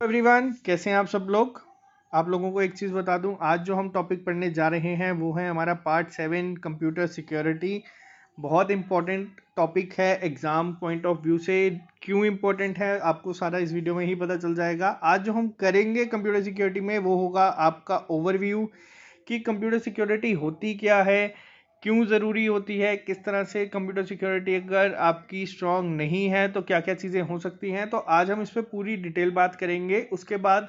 Everyone, कैसे हैं आप सब लोग। आप लोगों को एक चीज़ बता दूं, आज जो हम टॉपिक पढ़ने जा रहे हैं वो है हमारा पार्ट 7 कंप्यूटर सिक्योरिटी। बहुत इंपॉर्टेंट टॉपिक है एग्ज़ाम पॉइंट ऑफ व्यू से। क्यों इंपॉर्टेंट है आपको सारा इस वीडियो में ही पता चल जाएगा। आज जो हम करेंगे कंप्यूटर सिक्योरिटी में वो होगा आपका ओवरव्यू कि कंप्यूटर सिक्योरिटी होती क्या है, क्यों ज़रूरी होती है, किस तरह से कंप्यूटर सिक्योरिटी अगर आपकी स्ट्रांग नहीं है तो क्या क्या चीज़ें हो सकती हैं। तो आज हम इस पर पूरी डिटेल बात करेंगे। उसके बाद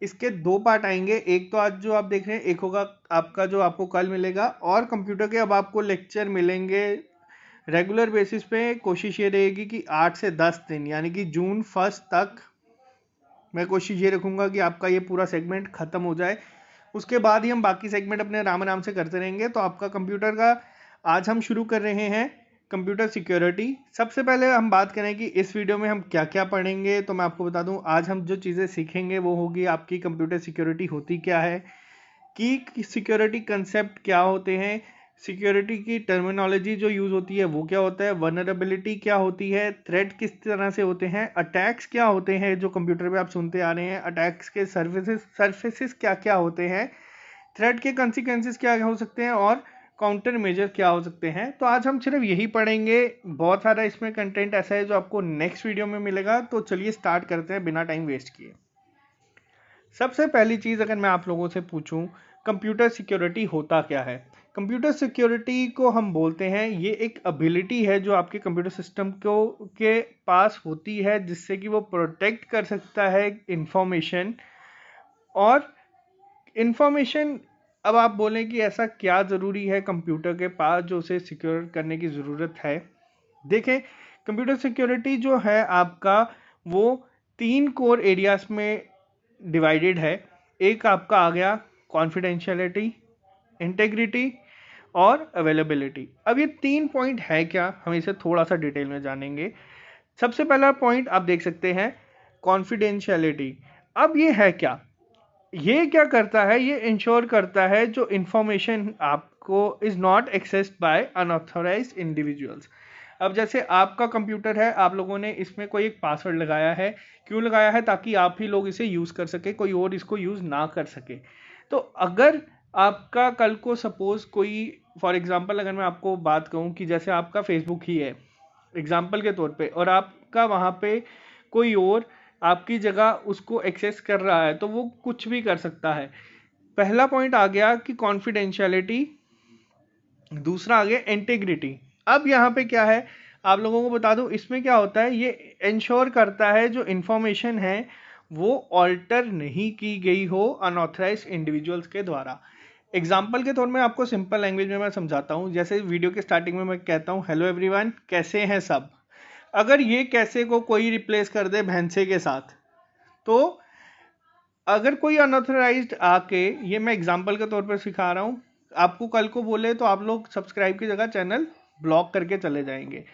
इसके दो पार्ट आएंगे। एक तो आज जो आप देख रहे हैं, एक होगा आपका जो आपको कल मिलेगा, और कंप्यूटर के अब आपको लेक्चर मिलेंगे रेगुलर बेसिस पे। कोशिश ये रहेगी कि 8 से 10 दिन यानी कि जून 1 तक मैं कोशिश ये रखूँगा कि आपका ये पूरा सेगमेंट ख़त्म हो जाए। उसके बाद ही हम बाकी सेगमेंट अपने आराम आराम से करते रहेंगे। तो आपका कंप्यूटर का आज हम शुरू कर रहे हैं कंप्यूटर सिक्योरिटी। सबसे पहले हम बात करें कि इस वीडियो में हम क्या क्या पढ़ेंगे। तो मैं आपको बता दूं, आज हम जो चीज़ें सीखेंगे वो होगी आपकी कंप्यूटर सिक्योरिटी होती क्या है, की सिक्योरिटी कंसेप्ट क्या होते हैं, सिक्योरिटी की टर्मिनोलॉजी जो यूज़ होती है वो क्या होता है, वनरेबिलिटी क्या होती है, थ्रेट किस तरह से होते हैं, अटैक्स क्या होते हैं जो कंप्यूटर पे आप सुनते आ रहे हैं, अटैक्स के सर्फेसिस क्या क्या होते हैं, थ्रेट के कंसिक्वेंसेस क्या हो सकते हैं, और काउंटर मेजर क्या हो सकते हैं। तो आज हम सिर्फ यही पढ़ेंगे। बहुत सारा इसमें कंटेंट ऐसा है जो आपको नेक्स्ट वीडियो में मिलेगा। तो चलिए स्टार्ट करते हैं बिना टाइम वेस्ट किए। सबसे पहली चीज़ अगर मैं आप लोगों से पूछूं कंप्यूटर सिक्योरिटी होता क्या है। कंप्यूटर सिक्योरिटी को हम बोलते हैं, ये एक एबिलिटी है जो आपके कंप्यूटर सिस्टम को के पास होती है जिससे कि वो प्रोटेक्ट कर सकता है इंफॉर्मेशन। और इंफॉर्मेशन, अब आप बोलें कि ऐसा क्या ज़रूरी है कंप्यूटर के पास जो उसे सिक्योर करने की ज़रूरत है। देखें, कंप्यूटर सिक्योरिटी जो है आपका वो 3 कोर एरियाज में डिवाइडेड है। एक आपका आ गया कॉन्फिडेंशियलिटी, इंटेग्रिटी और अवेलेबिलिटी। अब ये 3 पॉइंट है क्या, हम इसे थोड़ा सा डिटेल में जानेंगे। सबसे पहला पॉइंट आप देख सकते हैं कॉन्फिडेंशियलिटी। अब ये है क्या, ये क्या करता है, ये इंश्योर करता है जो इंफॉर्मेशन आपको is not accessed by unauthorized individuals. अब जैसे आपका कंप्यूटर है, आप लोगों ने इसमें कोई एक पासवर्ड लगाया है। क्यों लगाया है? ताकि आप ही लोग इसे यूज़ कर सके, कोई और इसको यूज़ ना कर सके। तो अगर आपका कल को सपोज कोई, फॉर एग्जांपल अगर मैं आपको बात कहूँ कि जैसे आपका फेसबुक ही है एग्जाम्पल के तौर पे, और आपका वहाँ पे कोई और आपकी जगह उसको एक्सेस कर रहा है, तो वो कुछ भी कर सकता है। पहला पॉइंट आ गया कि कॉन्फिडेंशियलिटी। दूसरा आ गया इंटीग्रिटी। अब यहाँ पे क्या है, आप लोगों को बता दूं इसमें क्या होता है, ये इंश्योर करता है जो इंफॉर्मेशन है वो ऑल्टर नहीं की गई हो अनऑथराइज्ड इंडिविजुअल्स के द्वारा। एग्जाम्पल के तौर में आपको सिंपल लैंग्वेज में मैं समझाता हूँ। जैसे वीडियो के स्टार्टिंग में मैं कहता हूँ हेलो एवरीवन, कैसे हैं सब। अगर ये कैसे को कोई रिप्लेस कर दे भैंसे के साथ, तो अगर कोई अनऑथराइज्ड आके, ये मैं एग्जाम्पल के तौर पर सिखा रहा हूँ, आपको कल को बोले तो आप लोग सब्सक्राइब की जगह चैनल ब्लॉक करके चले जाएंगे।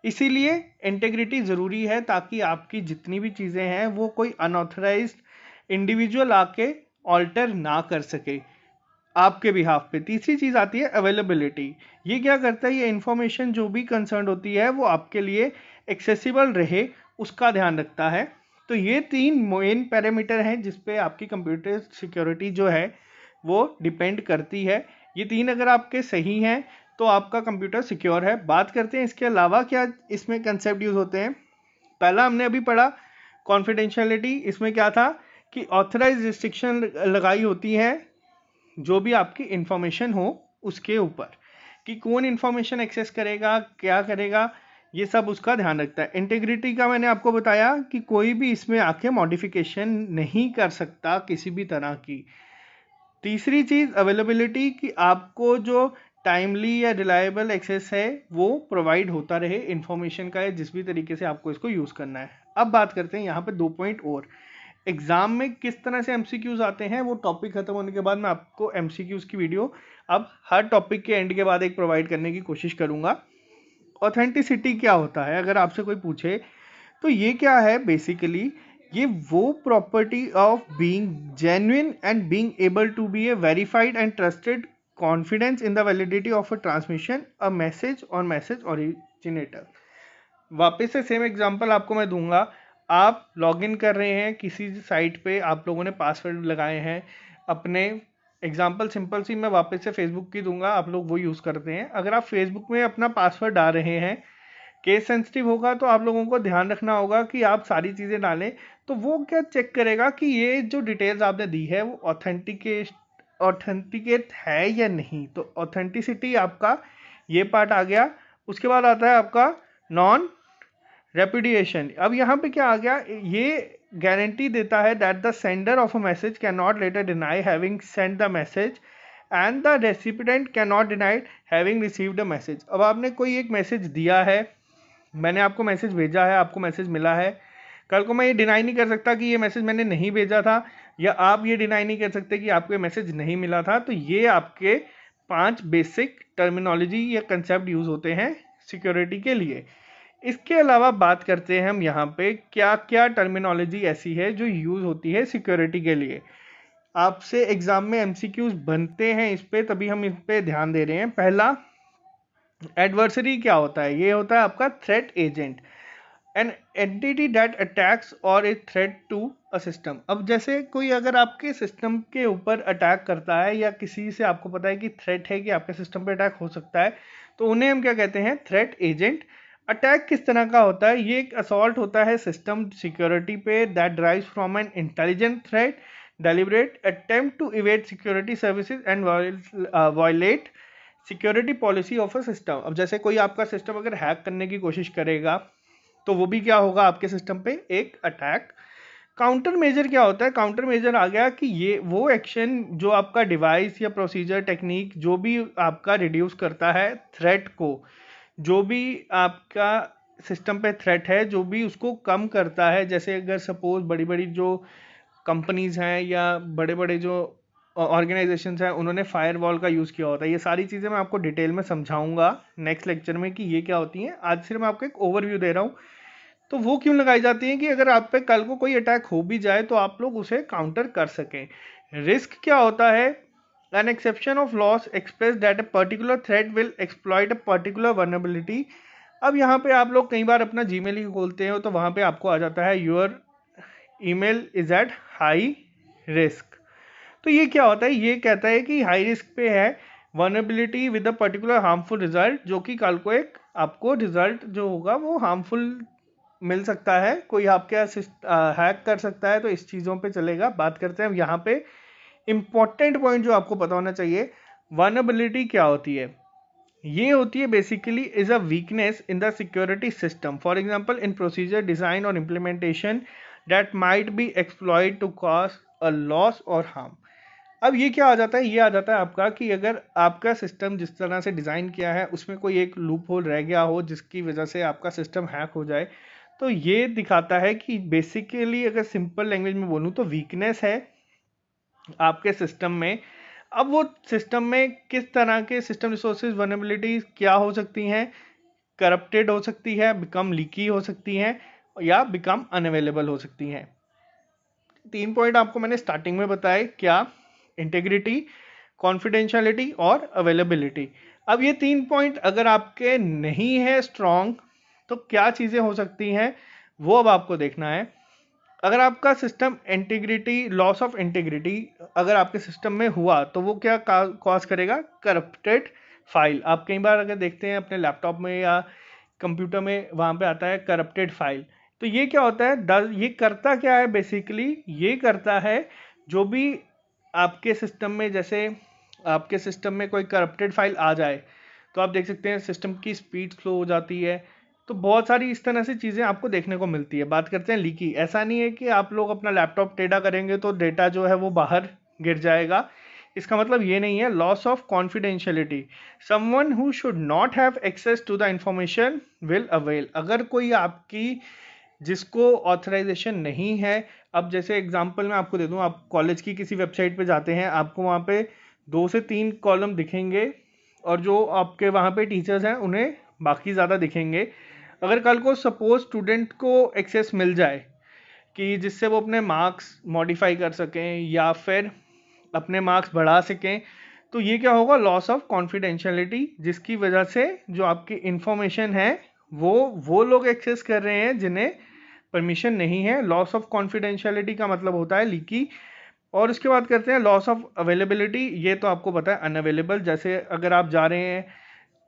इसीलिए इंटेग्रिटी ज़रूरी है ताकि आपकी जितनी भी चीज़ें हैं वो कोई अनऑथराइज्ड इंडिविजुअल आके ऑल्टर ना कर सके आपके बिहाफ पे। तीसरी चीज़ आती है अवेलेबिलिटी। ये क्या करता है, ये इंफॉर्मेशन जो भी कंसर्न होती है वो आपके लिए एक्सेसिबल रहे, उसका ध्यान रखता है। तो ये 3 मेन पैरामीटर हैं जिस पे आपकी कंप्यूटर सिक्योरिटी जो है वो डिपेंड करती है। ये 3 अगर आपके सही हैं तो आपका कंप्यूटर सिक्योर है। बात करते हैं इसके अलावा क्या इसमें कंसेप्ट यूज़ होते हैं। पहला हमने अभी पढ़ा कॉन्फिडेंशियलिटी। इसमें क्या था कि ऑथराइज रिस्ट्रिक्शन लगाई होती है जो भी आपकी इंफॉर्मेशन हो उसके ऊपर, कि कौन इंफॉर्मेशन एक्सेस करेगा, क्या करेगा, ये सब उसका ध्यान रखता है। इंटीग्रिटी का मैंने आपको बताया कि कोई भी इसमें आके मॉडिफिकेशन नहीं कर सकता किसी भी तरह की। तीसरी चीज़ अवेलेबिलिटी, कि आपको जो टाइमली या रिलायबल एक्सेस है वो प्रोवाइड होता रहे इंफॉर्मेशन का, है जिस भी तरीके से आपको इसको यूज़ करना है। अब बात करते हैं यहाँ पे 2 पॉइंट और, एग्जाम में किस तरह से एमसीक्यूज आते हैं। वो टॉपिक खत्म होने के बाद मैं आपको एमसीक्यूज की वीडियो अब हर टॉपिक के एंड के बाद एक प्रोवाइड करने की कोशिश करूंगा। ऑथेंटिसिटी क्या होता है अगर आपसे कोई पूछे, तो ये क्या है बेसिकली, ये वो property of being genuine and being able to be a verified and trusted confidence in the validity of a transmission a message और मैसेज ओरिजिनेटर। वापस से सेम एग्जांपल आपको मैं दूंगा। आप लॉगिन कर रहे हैं किसी साइट पे, आप लोगों ने पासवर्ड लगाए हैं अपने, एग्जांपल सिंपल सी मैं वापस से फेसबुक की दूंगा, आप लोग वो यूज़ करते हैं। अगर आप फेसबुक में अपना पासवर्ड डाल रहे हैं, केस सेंसिटिव होगा तो आप लोगों को ध्यान रखना होगा कि आप सारी चीज़ें डालें। तो वो क्या चेक करेगा कि ये जो डिटेल्स आपने दी है वो ऑथेंटिकेट है या नहीं। तो ऑथेंटिसिटी आपका ये पार्ट आ गया। उसके बाद आता है आपका नॉन रेपुडिएशन। अब यहाँ पे क्या आ गया, ये गारंटी देता है that the sender of a message can not later deny having send the message and the recipient can not deny having received the message. अब आपने कोई एक मैसेज दिया है, मैंने आपको मैसेज भेजा है, आपको मैसेज मिला है, कल को मैं ये डिनाई नहीं कर सकता कि ये मैसेज मैंने नहीं भेजा था, या आप ये डिनाई नहीं कर सकते कि आपको ये मैसेज नहीं मिला था। तो ये आपके 5 बेसिक टर्मिनोलॉजी या कंसेप्ट यूज होते हैं सिक्योरिटी के लिए। इसके अलावा बात करते हैं हम यहाँ पे क्या क्या टर्मिनोलॉजी ऐसी है जो यूज होती है सिक्योरिटी के लिए। आपसे एग्जाम में एमसीक्यूज बनते हैं इस पे, तभी हम इस पे ध्यान दे रहे हैं। पहला, एडवर्सरी क्या होता है? ये होता है आपका threat agent, an entity that attacks और a threat to a system. अब जैसे कोई अगर आपके सिस्टम के ऊपर अटैक करता है या किसी से आपको पता है कि थ्रेट है कि आपके सिस्टम पे अटैक हो सकता है, तो उन्हें हम क्या कहते हैं? Threat agent. अटैक किस तरह का होता है? ये एक असॉल्ट होता है सिस्टम सिक्योरिटी पे that drives from an intelligent threat, deliberate attempt to evade security services and violate security policy of a system. अब जैसे कोई आपका सिस्टम अगर हैक करने की कोशिश करेगा तो वो भी क्या होगा? आपके सिस्टम पे एक अटैक। काउंटर मेजर क्या होता है? काउंटर मेजर आ गया कि ये वो एक्शन जो आपका डिवाइस या प्रोसीजर टेक्निक जो भी आपका रिड्यूस करता है थ्रेट को, जो भी आपका सिस्टम पे थ्रेट है जो भी उसको कम करता है। जैसे अगर सपोज बड़ी बड़ी जो कंपनीज हैं या बड़े बड़े जो ऑर्गेनाइजेशंस हैं उन्होंने फायरवॉल का यूज़ किया होता है। ये सारी चीज़ें मैं आपको डिटेल में समझाऊंगा नेक्स्ट लेक्चर में कि ये क्या होती हैं। आज सिर्फ मैं आपको एक ओवरव्यू दे रहा हूँ। तो वो क्यों लगाई जाती है कि अगर आप पे कल को कोई अटैक हो भी जाए तो आप लोग उसे काउंटर कर सकें। रिस्क क्या होता है? An exception of loss express that a particular threat will exploit a particular vulnerability. अब यहाँ पे आप लोग कई बार अपना जीमेल ही खोलते हो तो वहाँ पे आपको आ जाता है your email is at high risk. तो ये क्या होता है? ये कहता है कि हाई रिस्क पे है vulnerability with a particular harmful result, जो कि कल को एक आपको रिजल्ट जो होगा वो हार्मफुल मिल सकता है, कोई आपके हैक कर सकता है। तो इस चीज़ों पे चलेगा। बात करते हैं यहाँ पे इंपॉर्टेंट पॉइंट जो आपको पता होना चाहिए। वल्नरेबिलिटी क्या होती है? ये होती है basically is a weakness in the security system, for example in procedure design और implementation that might be exploit to cause a loss और हार्म। अब ये क्या आ जाता है? ये आ जाता है आपका कि अगर आपका सिस्टम जिस तरह से डिज़ाइन किया है उसमें कोई एक लूप होल रह गया हो जिसकी वजह से आपका सिस्टम हैक हो जाए, तो ये दिखाता है कि बेसिकली अगर सिंपल लैंग्वेज में बोलूँ तो वीकनेस है आपके सिस्टम में। अब वो सिस्टम में किस तरह के सिस्टम रिसोर्सेज वल्नरेबिलिटीज क्या हो सकती हैं? करप्टेड हो सकती है, बिकम लीकी हो सकती हैं, या बिकम अनअवेलेबल हो सकती हैं। 3 पॉइंट आपको मैंने स्टार्टिंग में बताए, क्या? इंटीग्रिटी, कॉन्फिडेंशियलिटी और अवेलेबिलिटी। अब ये 3 पॉइंट अगर आपके नहीं है स्ट्रॉन्ग तो क्या चीज़ें हो सकती हैं वो अब आपको देखना है। अगर आपका system integrity, loss of integrity अगर आपके सिस्टम में हुआ तो वो क्या कॉज करेगा? Corrupted file. आप कई बार अगर देखते हैं अपने लैपटॉप में या कंप्यूटर में, वहाँ पे आता है करप्टेड फाइल। तो ये क्या होता है? ये करता क्या है बेसिकली? ये करता है जो भी आपके सिस्टम में, जैसे आपके सिस्टम में कोई करप्टेड फाइल आ जाए तो आप देख सकते हैं सिस्टम की स्पीड स्लो हो जाती है। तो बहुत सारी इस तरह से चीज़ें आपको देखने को मिलती है। बात करते हैं लीकी। ऐसा नहीं है कि आप लोग अपना लैपटॉप टेढ़ा करेंगे तो डेटा जो है वो बाहर गिर जाएगा, इसका मतलब ये नहीं है। Loss of confidentiality, someone who should not have access to the information will avail. अगर कोई आपकी जिसको ऑथराइजेशन नहीं है, अब जैसे एग्जांपल मैं आपको दे दूं, आप कॉलेज की किसी वेबसाइट पे जाते हैं, आपको वहाँ पे 2 से 3 कॉलम दिखेंगे और जो आपके वहाँ पे टीचर्स हैं उन्हें बाकी ज़्यादा दिखेंगे। अगर कल को सपोज स्टूडेंट को एक्सेस मिल जाए कि जिससे वो अपने मार्क्स मॉडिफाई कर सकें या फिर अपने मार्क्स बढ़ा सकें, तो ये क्या होगा? लॉस ऑफ कॉन्फिडेंशियलिटी, जिसकी वजह से जो आपकी इंफॉर्मेशन है वो लोग एक्सेस कर रहे हैं जिन्हें परमिशन नहीं है। लॉस ऑफ कॉन्फिडेंशियलिटी का मतलब होता है लीकी। और उसके बाद करते हैं लॉस ऑफ अवेलेबिलिटी। ये तो आपको पता है, अनअवेलेबल। जैसे अगर आप जा रहे हैं,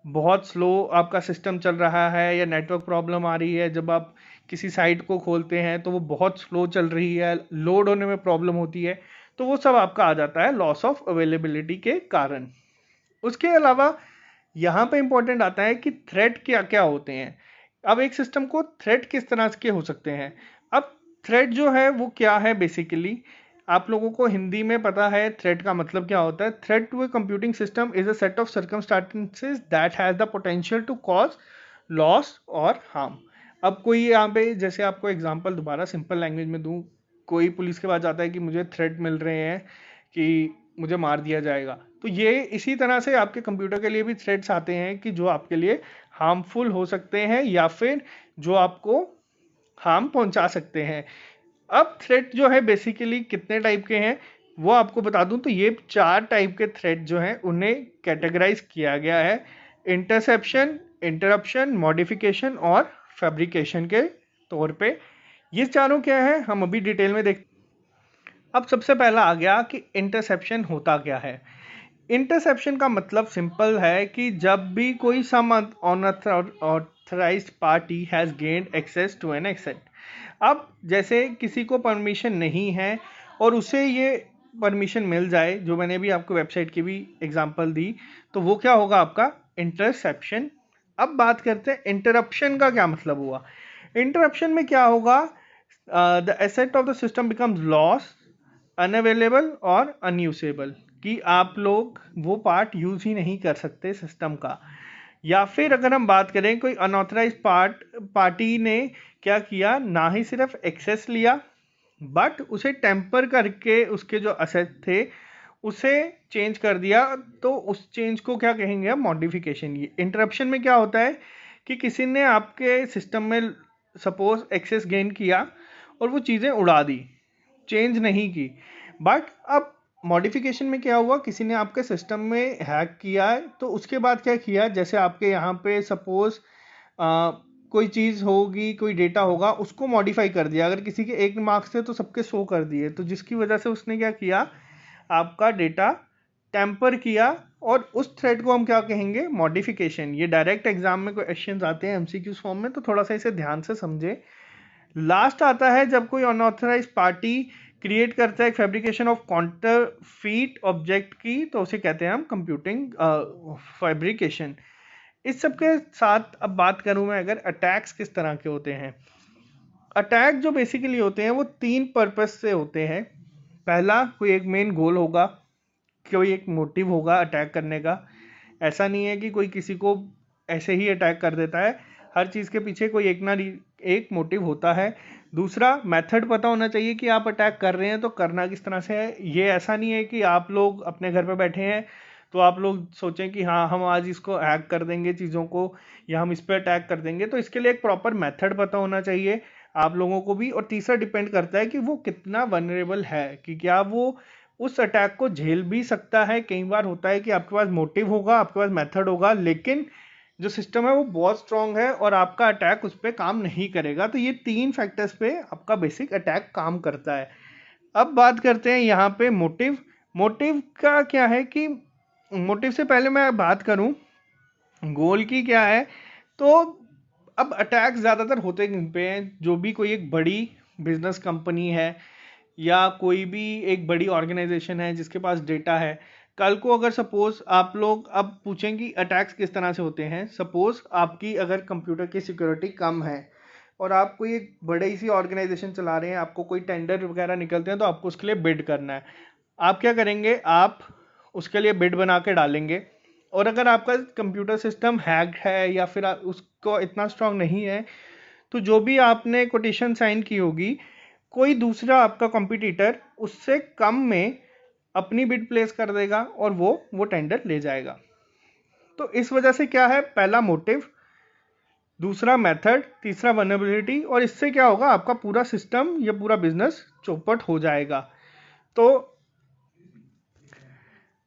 बहुत स्लो आपका सिस्टम चल रहा है या नेटवर्क प्रॉब्लम आ रही है, जब आप किसी साइट को खोलते हैं तो वो बहुत स्लो चल रही है, लोड होने में प्रॉब्लम होती है, तो वो सब आपका आ जाता है लॉस ऑफ अवेलेबिलिटी के कारण। उसके अलावा यहाँ पे इंपॉर्टेंट आता है कि थ्रेट क्या क्या होते हैं। अब एक सिस्टम को थ्रेट किस तरह के हो सकते हैं। अब थ्रेट जो है वो क्या है, बेसिकली आप लोगों को हिंदी में पता है थ्रेट का मतलब क्या होता है। Threat to a computing system is a set of circumstances that has the potential to cause loss और हार्म। अब कोई यहाँ पे, जैसे आपको एग्जांपल दोबारा सिंपल लैंग्वेज में दूं, कोई पुलिस के पास जाता है कि मुझे थ्रेट मिल रहे हैं कि मुझे मार दिया जाएगा, तो ये इसी तरह से आपके कंप्यूटर के लिए भी थ्रेट्स आते हैं कि जो आपके लिए हार्मफुल हो सकते हैं या फिर जो आपको हार्म पहुंचा सकते हैं। अब थ्रेट जो है बेसिकली कितने टाइप के हैं वो आपको बता दूं, तो ये 4 टाइप के थ्रेट जो हैं उन्हें कैटेगराइज किया गया है। इंटरसेप्शन, इंटरप्शन, मॉडिफिकेशन और फैब्रिकेशन के तौर पे। ये चारों क्या है हम अभी डिटेल में देख। अब सबसे पहला आ गया कि इंटरसेप्शन होता क्या है। इंटरसेप्शन का मतलब सिंपल है कि जब भी कोई some unauthorized party has gained access to an asset. अब जैसे किसी को परमिशन नहीं है और उसे ये परमिशन मिल जाए, जो मैंने भी आपको वेबसाइट की भी एग्जांपल दी, तो वो क्या होगा आपका इंटरसेप्शन। अब बात करते हैं इंटरप्शन का क्या मतलब हुआ। इंटरप्शन में क्या होगा, the asset of the system becomes loss, unavailable और अनयूजेबल, कि आप लोग वो पार्ट यूज ही नहीं कर सकते सिस्टम का। या फिर अगर हम बात करें कोई अनऑथराइज्ड पार्टी ने क्या किया, ना ही सिर्फ एक्सेस लिया बट उसे टेम्पर करके उसके जो असेट थे उसे चेंज कर दिया, तो उस चेंज को क्या कहेंगे हम, मॉडिफिकेशन। ये इंटरप्शन में क्या होता है कि किसी ने आपके सिस्टम में सपोज एक्सेस गेन किया और वो चीज़ें उड़ा दी, चेंज नहीं की। बट अब मॉडिफिकेशन में क्या हुआ, किसी ने आपके सिस्टम में हैक किया है, तो उसके बाद क्या किया, जैसे आपके यहाँ पे सपोज कोई चीज़ होगी, कोई डेटा होगा, उसको मॉडिफाई कर दिया। अगर किसी के 1 मार्क्स थे तो सबके 100 कर दिए, तो जिसकी वजह से उसने क्या किया, आपका डेटा टेम्पर किया। और उस थ्रेड को हम क्या कहेंगे, मॉडिफिकेशन। ये डायरेक्ट एग्जाम में क्वेश्चंस आते हैं एमसीक्यूज फॉर्म में, तो थोड़ा सा इसे ध्यान से समझे। लास्ट आता है जब कोई अनऑथराइज पार्टी क्रिएट करता है फैब्रिकेशन ऑफ काउंटरफीट ऑब्जेक्ट की, तो उसे कहते हैं हम कंप्यूटिंग फैब्रिकेशन। इस सब के साथ अब बात करूं मैं, अगर अटैक्स किस तरह के होते हैं। अटैक जो बेसिकली होते हैं वो 3 पर्पस से होते हैं। पहला, कोई एक मेन गोल होगा, कोई एक मोटिव होगा अटैक करने का। ऐसा नहीं है कि कोई किसी को ऐसे ही अटैक कर देता है, हर चीज़ के पीछे कोई एक मोटिव होता है। दूसरा, मेथड पता होना चाहिए कि आप अटैक कर रहे हैं तो करना किस तरह से है। ये ऐसा नहीं है कि आप लोग अपने घर पे बैठे हैं तो आप लोग सोचें कि हाँ हम आज इसको हैक कर देंगे चीज़ों को, या हम इस पर अटैक कर देंगे। तो इसके लिए एक प्रॉपर मेथड पता होना चाहिए आप लोगों को भी। और तीसरा डिपेंड करता है कि वो कितना वनरेबल है, कि क्या वो उस अटैक को झेल भी सकता है। कई बार होता है कि आपके पास मोटिव होगा, आपके पास मेथड होगा, लेकिन जो सिस्टम है वो बहुत स्ट्रांग है और आपका अटैक उस पर काम नहीं करेगा। तो ये 3 फैक्टर्स पे आपका बेसिक अटैक काम करता है। अब बात करते हैं यहाँ पे मोटिव। मोटिव का क्या है कि मोटिव से पहले मैं बात करूँ गोल की क्या है, तो अब अटैक ज़्यादातर होते किन पे हैं, जो भी कोई एक बड़ी बिजनेस कंपनी है या कोई भी एक बड़ी ऑर्गेनाइजेशन है जिसके पास डेटा है। कल को अगर सपोज आप लोग अब पूछें कि अटैक्स किस तरह से होते हैं, सपोज आपकी अगर कंप्यूटर की सिक्योरिटी कम है और आप कोई एक बड़ी सी ऑर्गेनाइजेशन चला रहे हैं, आपको कोई टेंडर वगैरह निकलते हैं तो आपको उसके लिए बिड करना है। आप क्या करेंगे, आप उसके लिए बिड बना के डालेंगे। और अगर आपका कंप्यूटर सिस्टम हैक है या फिर उसको इतना स्ट्रांग नहीं है, तो जो भी आपने कोटेशन साइन की होगी, कोई दूसरा आपका कॉम्पिटिटर उससे कम में अपनी बिड प्लेस कर देगा और वो टेंडर ले जाएगा। तो इस वजह से क्या है, पहला मोटिव, दूसरा मेथड, तीसरा वनरेबिलिटी। और इससे क्या होगा, आपका पूरा सिस्टम या पूरा बिजनेस चौपट हो जाएगा। तो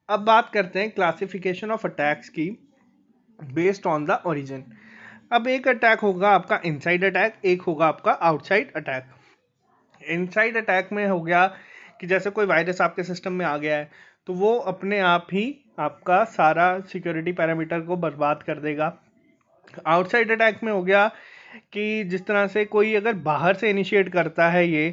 अब बात करते हैं क्लासिफिकेशन ऑफ अटैक्स की बेस्ड ऑन द ओरिजिन। अब एक अटैक होगा आपका इनसाइड अटैक, एक होगा आपका आउटसाइड अटैक। इनसाइड अटैक में हो गया कि जैसे कोई वायरस आपके सिस्टम में आ गया है तो वो अपने आप ही आपका सारा सिक्योरिटी पैरामीटर को बर्बाद कर देगा। आउटसाइड अटैक में हो गया कि जिस तरह से कोई अगर बाहर से इनिशिएट करता है ये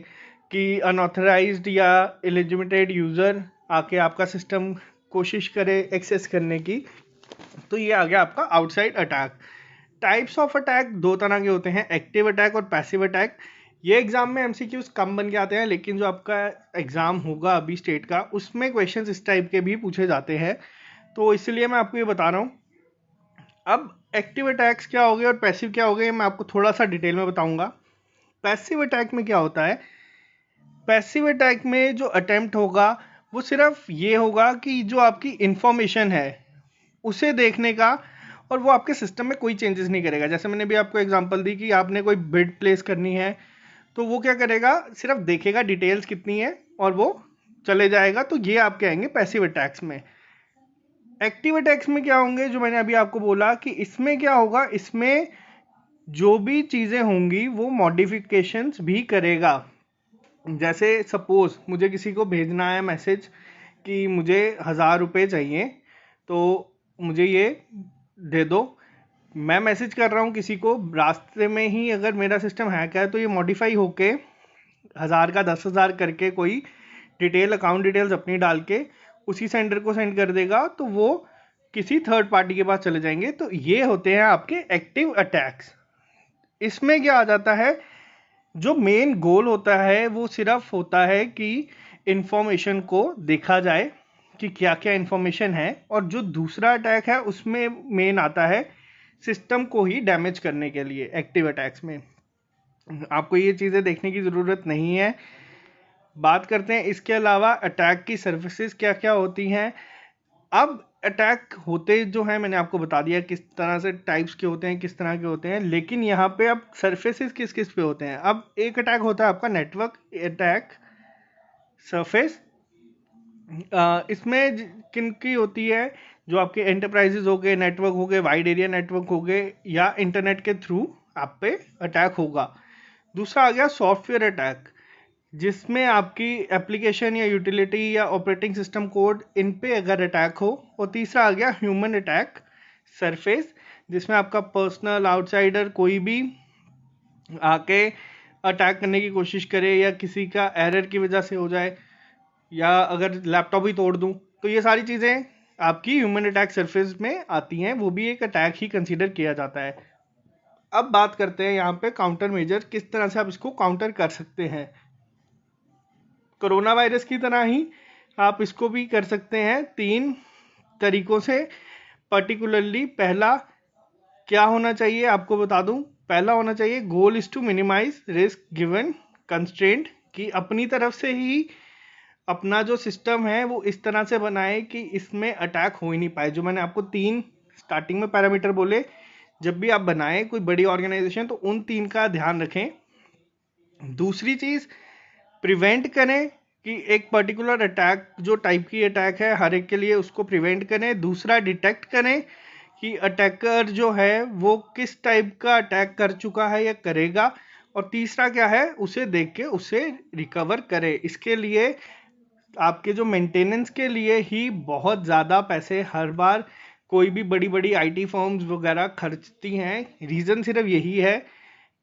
कि अनऑथराइज्ड या इलिजिटेड यूज़र आके आपका सिस्टम कोशिश करे एक्सेस करने की, तो ये आ गया आपका outside attack. Types of attack दो तरह के होते हैं, एक्टिव अटैक और पैसिव अटैक। ये एग्जाम में एमसीक्यूज कम बन के आते हैं, लेकिन जो आपका एग्जाम होगा अभी स्टेट का उसमें क्वेश्चंस इस टाइप के भी पूछे जाते हैं, तो इसलिए मैं आपको ये बता रहा हूँ। अब एक्टिव अटैक्स क्या हो गए और पैसिव क्या हो गए मैं आपको थोड़ा सा डिटेल में बताऊंगा। पैसिव अटैक में क्या होता है, पैसिव अटैक में जो अटेम्प्ट होगा वो सिर्फ ये होगा कि जो आपकी इंफॉर्मेशन है उसे देखने का, और वो आपके सिस्टम में कोई चेंजेस नहीं करेगा। जैसे मैंने भी आपको एग्जांपल दी कि आपने कोई बिड प्लेस करनी है तो वो क्या करेगा, सिर्फ देखेगा डिटेल्स कितनी है और वो चले जाएगा। तो ये आप कहेंगे पैसिव अटैक्स में। एक्टिव अटैक्स में क्या होंगे, जो मैंने अभी आपको बोला कि इसमें क्या होगा, इसमें जो भी चीज़ें होंगी वो मॉडिफिकेशंस भी करेगा। जैसे सपोज मुझे किसी को भेजना है मैसेज कि मुझे 1000 रुपये चाहिए तो मुझे ये दे दो। मैं मैसेज कर रहा हूँ किसी को, रास्ते में ही अगर मेरा सिस्टम हैक है तो ये मॉडिफाई होके 1000 का 10,000 करके कोई डिटेल अकाउंट डिटेल्स अपनी डाल के उसी सेंडर को सेंड कर देगा, तो वो किसी थर्ड पार्टी के पास चले जाएंगे। तो ये होते हैं आपके एक्टिव अटैक्स। इसमें क्या आ जाता है, जो मेन गोल होता है वो सिर्फ होता है कि इंफॉर्मेशन को देखा जाए कि क्या क्या इंफॉर्मेशन है, और जो दूसरा अटैक है उसमें मेन आता है सिस्टम को ही डैमेज करने के लिए। एक्टिव अटैक्स में आपको ये चीज़ें देखने की ज़रूरत नहीं है। बात करते हैं इसके अलावा अटैक की सर्विसेज क्या क्या होती हैं। अब अटैक होते जो हैं मैंने आपको बता दिया किस तरह से टाइप्स के होते हैं, किस तरह के होते हैं, लेकिन यहाँ पे अब सर्फेसेस किस किस पे होते हैं। अब एक अटैक होता है आपका नेटवर्क अटैक सरफेस। इसमें किन की होती है, जो आपके एंटरप्राइजेज हो गए, नेटवर्क हो गए, वाइड एरिया नेटवर्क हो गए, या इंटरनेट के थ्रू आप पे अटैक होगा। दूसरा आ गया सॉफ्टवेयर अटैक, जिसमें आपकी एप्लीकेशन या यूटिलिटी या ऑपरेटिंग सिस्टम कोड इन पे अगर अटैक हो। और तीसरा आ गया ह्यूमन अटैक सरफेस, जिसमें आपका पर्सनल आउटसाइडर कोई भी आके अटैक करने की कोशिश करे, या किसी का एरर की वजह से हो जाए, या अगर लैपटॉप ही तोड़ दूं, तो ये सारी चीज़ें आपकी ह्यूमन अटैक सरफेस में आती हैं, वो भी एक अटैक ही कंसीडर किया जाता है। अब बात करते हैं यहाँ पे काउंटर मेजर, किस तरह से आप इसको काउंटर कर सकते हैं। कोरोना वायरस की तरह ही आप इसको भी कर सकते हैं 3 तरीकों से। पर्टिकुलरली पहला क्या होना चाहिए आपको बता दूं, पहला होना चाहिए goal is to minimize risk given constraint, कि अपनी तरफ से ही अपना जो सिस्टम है वो इस तरह से बनाए कि इसमें अटैक हो ही नहीं पाए। जो मैंने आपको 3 स्टार्टिंग में पैरामीटर बोले, जब भी आप बनाएं कोई बड़ी ऑर्गेनाइजेशन तो उन 3 का ध्यान रखें। दूसरी चीज़ प्रिवेंट करें कि एक पर्टिकुलर अटैक जो टाइप की अटैक है हर एक के लिए उसको प्रिवेंट करें। दूसरा डिटेक्ट करें कि अटैकर जो है वो किस टाइप का अटैक कर चुका है या करेगा। और तीसरा क्या है, उसे देख के उसे रिकवर करें। इसके लिए आपके जो मेंटेनेंस के लिए ही बहुत ज़्यादा पैसे हर बार कोई भी बड़ी बड़ी आईटी फर्म्स वगैरह खर्चती हैं। रीज़न सिर्फ यही है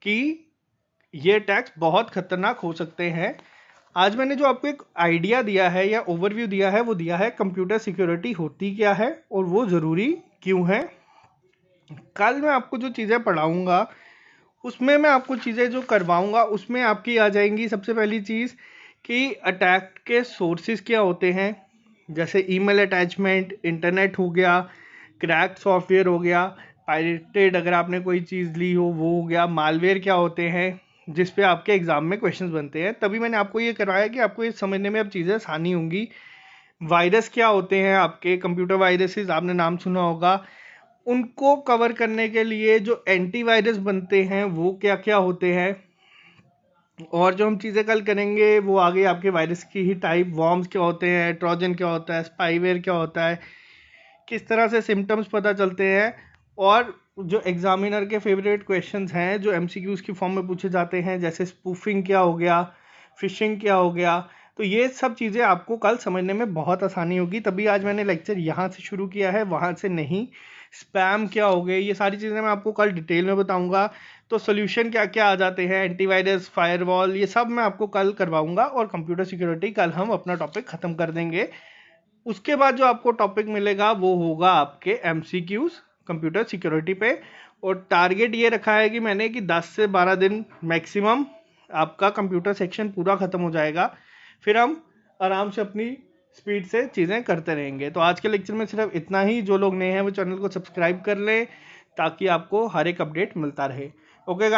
कि ये टैक्स बहुत खतरनाक हो सकते हैं। आज मैंने जो आपको एक आइडिया दिया है या ओवरव्यू दिया है वो दिया है कंप्यूटर सिक्योरिटी होती क्या है और वो ज़रूरी क्यों है। कल मैं आपको जो चीज़ें पढ़ाऊँगा उसमें मैं आपको चीज़ें जो करवाऊँगा उसमें आपकी आ जाएंगी सबसे पहली चीज़ कि अटैक के सोर्सेज क्या होते हैं। जैसे ईमेल अटैचमेंट, इंटरनेट हो गया, क्रैक सॉफ्टवेयर हो गया, पायरेटेड अगर आपने कोई चीज़ ली हो वो हो गया, मालवेयर क्या होते हैं जिस पे आपके एग्ज़ाम में क्वेश्चंस बनते हैं। तभी मैंने आपको ये करवाया कि आपको ये समझने में अब चीज़ें आसानी होंगी। वायरस क्या होते हैं, आपके कंप्यूटर वायरसेस आपने नाम सुना होगा, उनको कवर करने के लिए जो एंटीवायरस बनते हैं वो क्या क्या होते हैं। और जो हम चीज़ें कल करेंगे वो आगे आपके वायरस की ही टाइप, वॉर्म्स क्या होते हैं, ट्रोजन क्या होता है, स्पाईवेयर क्या होता है, किस तरह से सिम्टम्स पता चलते हैं, और जो एग्जामिनर के फेवरेट क्वेश्चंस हैं जो एमसीक्यूज की फॉर्म में पूछे जाते हैं, जैसे स्पूफिंग क्या हो गया, फिशिंग क्या हो गया, तो ये सब चीज़ें आपको कल समझने में बहुत आसानी होगी। तभी आज मैंने लेक्चर यहाँ से शुरू किया है, वहाँ से नहीं। स्पैम क्या हो गए, ये सारी चीज़ें मैं आपको कल डिटेल में बताऊंगा। तो सोल्यूशन क्या क्या आ जाते हैं, एंटीवायरस, फायरवॉल, ये सब मैं आपको कल करवाऊंगा। और कंप्यूटर सिक्योरिटी कल हम अपना टॉपिक ख़त्म कर देंगे। उसके बाद जो आपको टॉपिक मिलेगा वो होगा आपके एमसीक्यूज कंप्यूटर सिक्योरिटी पे। और टारगेट ये रखा है कि मैंने कि 10 से 12 दिन मैक्सिमम आपका कंप्यूटर सेक्शन पूरा ख़त्म हो जाएगा। फिर हम आराम से अपनी स्पीड से चीज़ें करते रहेंगे। तो आज के लेक्चर में सिर्फ इतना ही। जो लोग नए हैं वो चैनल को सब्सक्राइब कर लें ताकि आपको हर एक अपडेट मिलता रहे। ओके।